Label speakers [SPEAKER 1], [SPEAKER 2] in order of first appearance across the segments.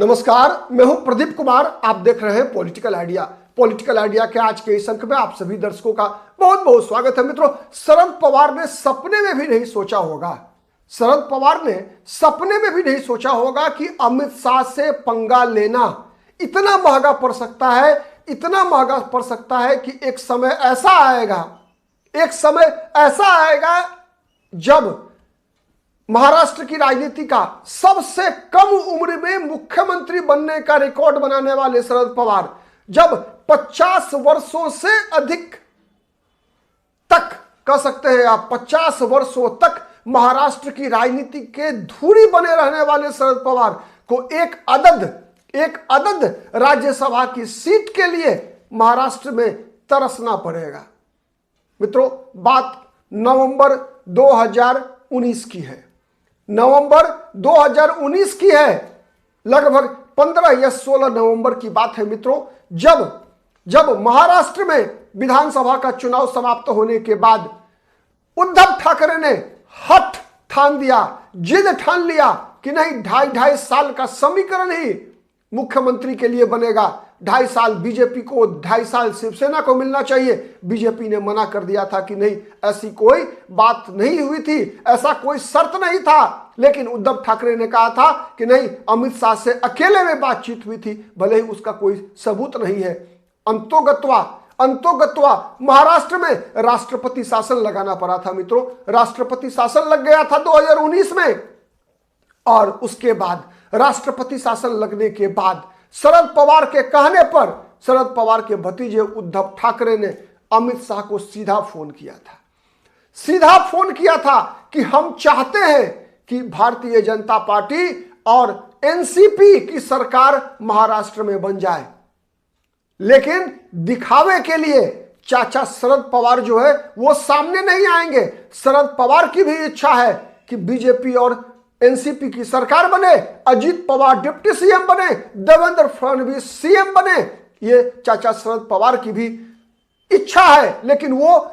[SPEAKER 1] नमस्कार, मैं हूं प्रदीप कुमार। आप देख रहे हैं पॉलिटिकल आइडिया। पॉलिटिकल आइडिया के आज के इस अंक में आप सभी दर्शकों का बहुत बहुत स्वागत है। मित्रों, शरद पवार ने सपने में भी नहीं सोचा होगा, शरद पवार ने सपने में भी नहीं सोचा होगा कि अमित शाह से पंगा लेना इतना महंगा पड़ सकता है, इतना महंगा पड़ सकता है कि एक समय ऐसा आएगा जब महाराष्ट्र की राजनीति का सबसे कम उम्र में मुख्यमंत्री बनने का रिकॉर्ड बनाने वाले शरद पवार जब 50 वर्षों से अधिक तक कह सकते हैं आप 50 वर्षों तक महाराष्ट्र की राजनीति के धूरी बने रहने वाले शरद पवार को एक अदद राज्यसभा की सीट के लिए महाराष्ट्र में तरसना पड़ेगा। मित्रों, बात नवंबर 2019 की है। नवंबर 2019 की है, लगभग 15 या 16 नवंबर की बात है मित्रों, जब महाराष्ट्र में विधानसभा का चुनाव समाप्त होने के बाद उद्धव ठाकरे ने हठ ठान दिया, जिद ठान लिया कि नहीं, 2.5 साल का समीकरण ही मुख्यमंत्री के लिए बनेगा। 2.5 साल बीजेपी को, 2.5 साल शिवसेना को मिलना चाहिए। बीजेपी ने मना कर दिया था कि नहीं, ऐसी कोई बात नहीं हुई थी, ऐसा कोई शर्त नहीं था। लेकिन उद्धव ठाकरे ने कहा था कि नहीं, अमित शाह से अकेले में बातचीत हुई थी, भले ही उसका कोई सबूत नहीं है। अंतोगत्वा महाराष्ट्र में राष्ट्रपति शासन लगाना पड़ा था मित्रों। राष्ट्रपति शासन लग गया था 2019 में, और उसके बाद राष्ट्रपति शासन लगने के बाद शरद पवार के कहने पर शरद पवार के भतीजे उद्धव ठाकरे ने अमित शाह को सीधा फोन किया था कि हम चाहते हैं कि भारतीय जनता पार्टी और एनसीपी की सरकार महाराष्ट्र में बन जाए, लेकिन दिखावे के लिए चाचा शरद पवार जो है वो सामने नहीं आएंगे। शरद पवार की भी इच्छा है कि बीजेपी और एनसीपी की सरकार बने, अजीत पवार डिप्टी सीएम बने, देवेंद्र फडणवीस सीएम बने। ये चाचा शरद पवार की भी इच्छा है, लेकिन वो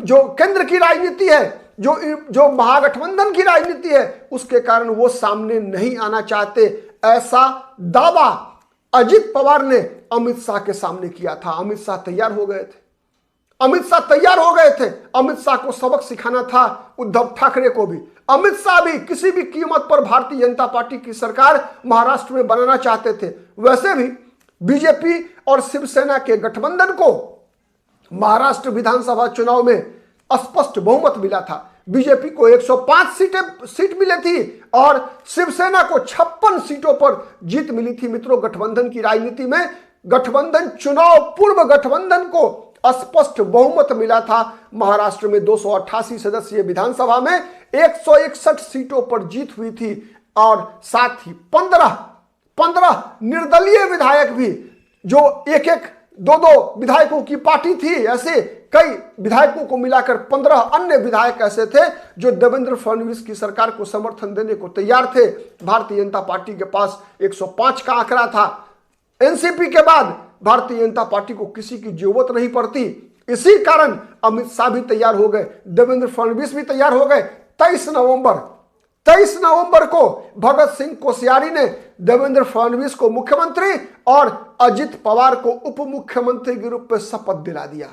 [SPEAKER 1] जो केंद्र की राजनीति है, जो महागठबंधन की राजनीति है, उसके कारण वो सामने नहीं आना चाहते। ऐसा दावा अजीत पवार ने अमित शाह के सामने किया था। अमित शाह तैयार हो गए थे। अमित शाह को सबक सिखाना था उद्धव ठाकरे को भी। अमित शाह भी किसी भी कीमत पर भारतीय जनता पार्टी की सरकार महाराष्ट्र में बनाना चाहते थे। वैसे भी बीजेपी और शिवसेना के गठबंधन को महाराष्ट्र विधानसभा चुनाव में स्पष्ट बहुमत मिला था। बीजेपी को 105 सीट मिली थी और शिवसेना को 56 सीटों पर जीत मिली थी। मित्रों, गठबंधन की राजनीति में गठबंधन चुनाव पूर्व गठबंधन को स्पष्ट बहुमत मिला था। महाराष्ट्र में 288 सदस्यीय विधानसभा में 161 सीटों पर जीत हुई थी, और साथ ही 15 निर्दलीय विधायक भी, जो एक दो विधायकों की पार्टी थी, ऐसे कई विधायकों को मिलाकर 15 अन्य विधायक ऐसे थे जो देवेंद्र फडणवीस की सरकार को समर्थन देने को तैयार थे। भारतीय जनता पार्टी के पास 105 का आंकड़ा था। एनसीपी के बाद भारतीय जनता पार्टी को किसी की जरूरत नहीं पड़ती। इसी कारण अमित शाह भी तैयार हो गए, देवेंद्र फडणवीस भी तैयार हो गए। 23 नवंबर को भगत सिंह कोश्यारी ने देवेंद्र फडणवीस को मुख्यमंत्री और अजित पवार को उप मुख्यमंत्री के रूप में शपथ दिला दिया।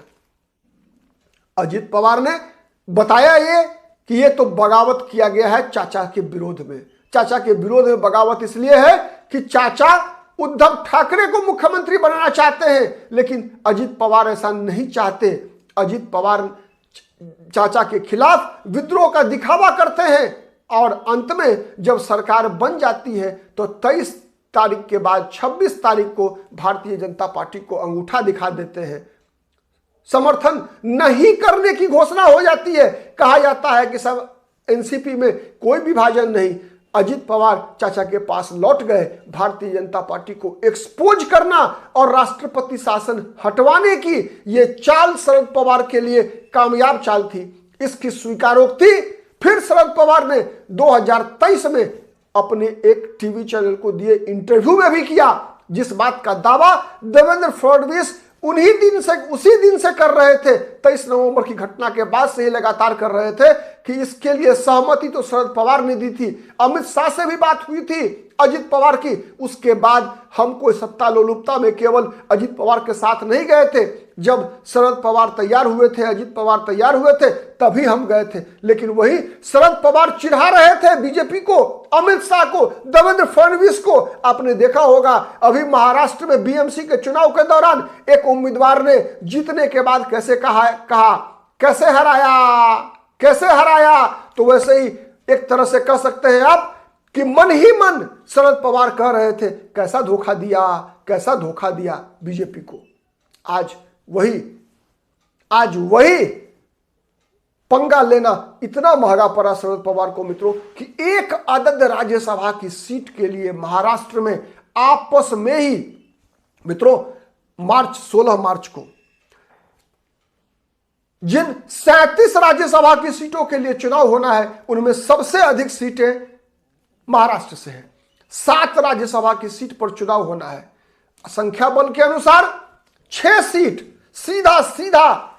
[SPEAKER 1] अजित पवार ने बताया कि ये तो बगावत किया गया है चाचा के विरोध में। चाचा के विरोध में बगावत इसलिए है कि चाचा उद्धव ठाकरे को मुख्यमंत्री बनाना चाहते हैं, लेकिन अजित पवार ऐसा नहीं चाहते। अजित पवार चाचा के खिलाफ विद्रोह का दिखावा करते हैं, और अंत में जब सरकार बन जाती है तो 23 तारीख के बाद 26 तारीख को भारतीय जनता पार्टी को अंगूठा दिखा देते हैं। समर्थन नहीं करने की घोषणा हो जाती है। कहा जाता है कि सब एनसीपी में कोई विभाजन नहीं। अजित पवार चाचा के पास लौट गए। भारतीय जनता पार्टी को एक्सपोज करना और राष्ट्रपति शासन हटवाने की ये चाल शरद पवार के लिए कामयाब चाल थी। इसकी स्वीकारोक्ति फिर शरद पवार ने 2023 में अपने एक टीवी चैनल को दिए इंटरव्यू में भी किया, जिस बात का दावा देवेंद्र फडणवीस उसी दिन से कर रहे थे। 23 नवंबर की घटना के बाद से ही लगातार कर रहे थे कि इसके लिए सहमति तो शरद पवार ने दी थी। अमित शाह से भी बात हुई थी, अजित पवार की। उसके बाद हम कोई सत्ता लोलुपता में केवल अजित पवार के साथ नहीं गए थे। जब शरद पवार तैयार हुए थे, अजित पवार तैयार हुए थे, तभी हम गए थे। लेकिन वही शरद पवार चिढ़ा रहे थे बीजेपी को, अमित शाह को, देवेंद्र फडणवीस को। आपने देखा होगा अभी महाराष्ट्र में बीएमसी के चुनाव के दौरान एक उम्मीदवार ने जीतने के बाद कैसे कहा कैसे हराया। तो वैसे ही एक तरह से कह सकते हैं आप कि मन ही मन शरद पवार कह रहे थे कैसा धोखा दिया बीजेपी को। आज वही पंगा लेना इतना महंगा पड़ा शरद पवार को मित्रों कि एक अदद राज्यसभा की सीट के लिए महाराष्ट्र में आपस में ही मित्रों 16 मार्च को जिन 37 राज्यसभा की सीटों के लिए चुनाव होना है उनमें सबसे अधिक सीटें महाराष्ट्र से हैं। 7 राज्यसभा की सीट पर चुनाव होना है। संख्या बल के अनुसार 6 सीट सीधा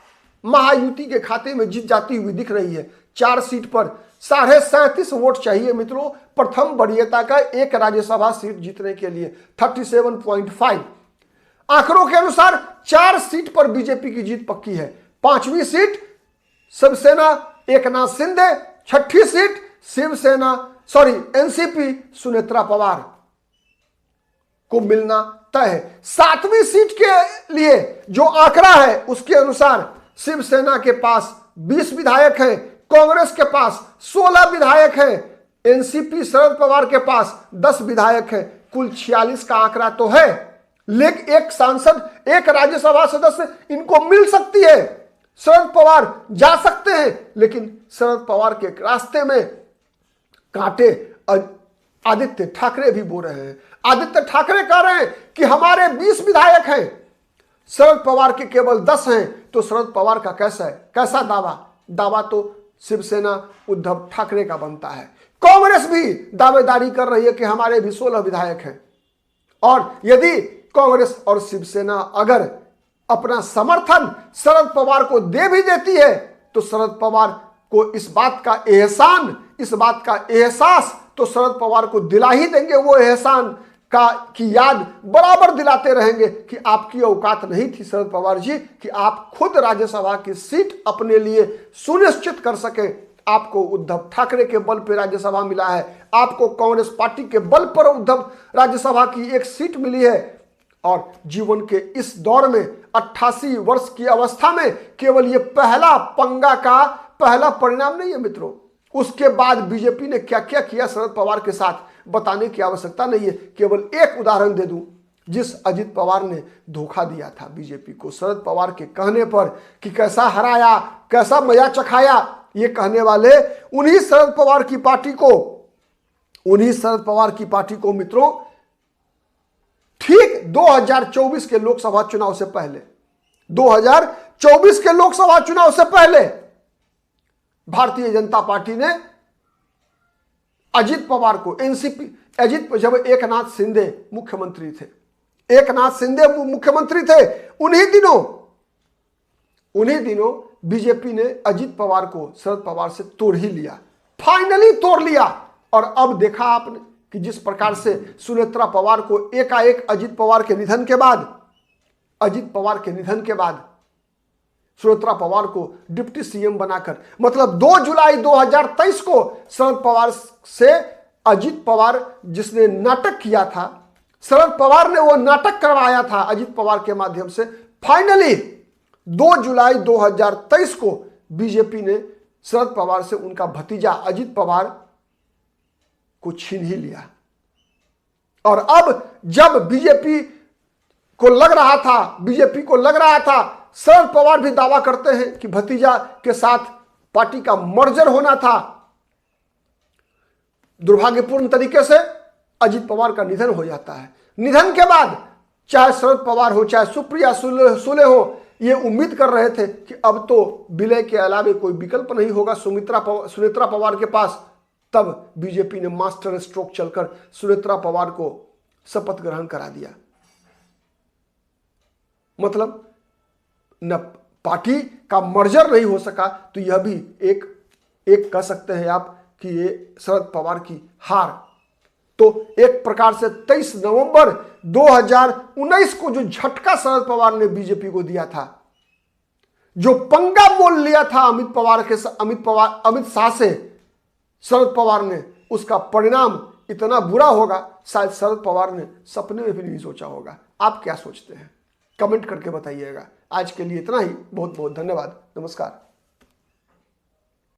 [SPEAKER 1] महायुति के खाते में जीत जाती हुई दिख रही है। 4 सीट पर 37.5 वोट चाहिए मित्रों प्रथम वरीयता का एक राज्यसभा सीट जीतने के लिए। 37.5 आंकड़ों के अनुसार 4 सीट पर बीजेपी की जीत पक्की है। 5वीं सीट शिवसेना एकनाथ शिंदे, 6ठी सीट एनसीपी सुनेत्रा पवार को मिलना तय है। 7वीं सीट के लिए जो आंकड़ा है उसके अनुसार शिवसेना के पास 20 विधायक हैं, कांग्रेस के पास 16 विधायक हैं, एनसीपी शरद पवार के पास 10 विधायक हैं। कुल 46 का आंकड़ा तो है, लेकिन एक सांसद, एक राज्यसभा सदस्य इनको मिल सकती है। शरद पवार जा सकते हैं, लेकिन शरद पवार के रास्ते में कांटे आदित्य ठाकरे भी बो रहे हैं। आदित्य ठाकरे कह रहे हैं कि हमारे 20 विधायक हैं, शरद पवार के केवल 10 हैं। तो शरद पवार का कैसा दावा तो शिवसेना उद्धव ठाकरे का बनता है। कांग्रेस भी दावेदारी कर रही है कि हमारे भी 16 विधायक हैं। और यदि कांग्रेस और शिवसेना अगर अपना समर्थन शरद पवार को दे भी देती है तो शरद पवार को इस बात का एहसास तो शरद पवार को दिला ही देंगे। वो एहसान की याद बराबर दिलाते रहेंगे कि आपकी औकात नहीं थी शरद पवार जी कि आप खुद राज्यसभा की सीट अपने लिए सुनिश्चित कर सके। आपको उद्धव ठाकरे के बल पर राज्यसभा मिला है, आपको कांग्रेस पार्टी के बल पर उद्धव राज्यसभा की एक सीट मिली है। और जीवन के इस दौर में 88 वर्ष की अवस्था में केवल ये पहला पंगा का पहला परिणाम नहीं है मित्रों। उसके बाद बीजेपी ने क्या क्या किया शरद पवार के साथ बताने की आवश्यकता नहीं है। केवल एक उदाहरण दे दूं, जिस अजित पवार ने धोखा दिया था बीजेपी को पावर पवार के कहने पर कि कैसा हराया, कैसा मजा चखाया, ये कहने वाले उन्हीं शरद पवार की पार्टी को मित्रों ठीक 2024 के लोकसभा चुनाव से पहले 2024 के लोकसभा चुनाव से पहले भारतीय जनता पार्टी ने अजित पवार को जब एकनाथ शिंदे मुख्यमंत्री थे उन्हीं दिनों बीजेपी ने अजित पवार को शरद पवार से तोड़ ही लिया, फाइनली तोड़ लिया। और अब देखा आपने कि जिस प्रकार से सुनेत्रा पवार को एकाएक अजित पवार के निधन के बाद सुनेत्रा पवार को डिप्टी सीएम बनाकर, मतलब 2 जुलाई 2023 को शरद पवार से अजित पवार जिसने नाटक किया था, शरद पवार ने वो नाटक करवाया था अजित पवार के माध्यम से। फाइनली 2 जुलाई 2023 को बीजेपी ने शरद पवार से उनका भतीजा अजित पवार को छीन ही लिया। और अब जब बीजेपी को लग रहा था शरद पवार भी दावा करते हैं कि भतीजा के साथ पार्टी का मर्जर होना था, दुर्भाग्यपूर्ण तरीके से अजित पवार का निधन हो जाता है। निधन के बाद चाहे शरद पवार हो चाहे सुप्रिया सुले हो, ये उम्मीद कर रहे थे कि अब तो विलय के अलावे कोई विकल्प नहीं होगा सुनेत्रा पवार के पास। तब बीजेपी ने मास्टर स्ट्रोक चलकर सुनेत्रा पवार को शपथ ग्रहण करा दिया। मतलब न पार्टी का मर्जर नहीं हो सका, तो यह भी एक कह सकते हैं आप कि ये शरद पवार की हार तो एक प्रकार से 23 नवंबर 2019 को जो झटका शरद पवार ने बीजेपी को दिया था, जो पंगा मोल लिया था अमित शाह से शरद पवार ने, उसका परिणाम इतना बुरा होगा शायद शरद पवार ने सपने में भी नहीं सोचा होगा। आप क्या सोचते हैं? कमेंट करके बताइएगा। आज के लिए इतना ही। बहुत बहुत धन्यवाद। नमस्कार।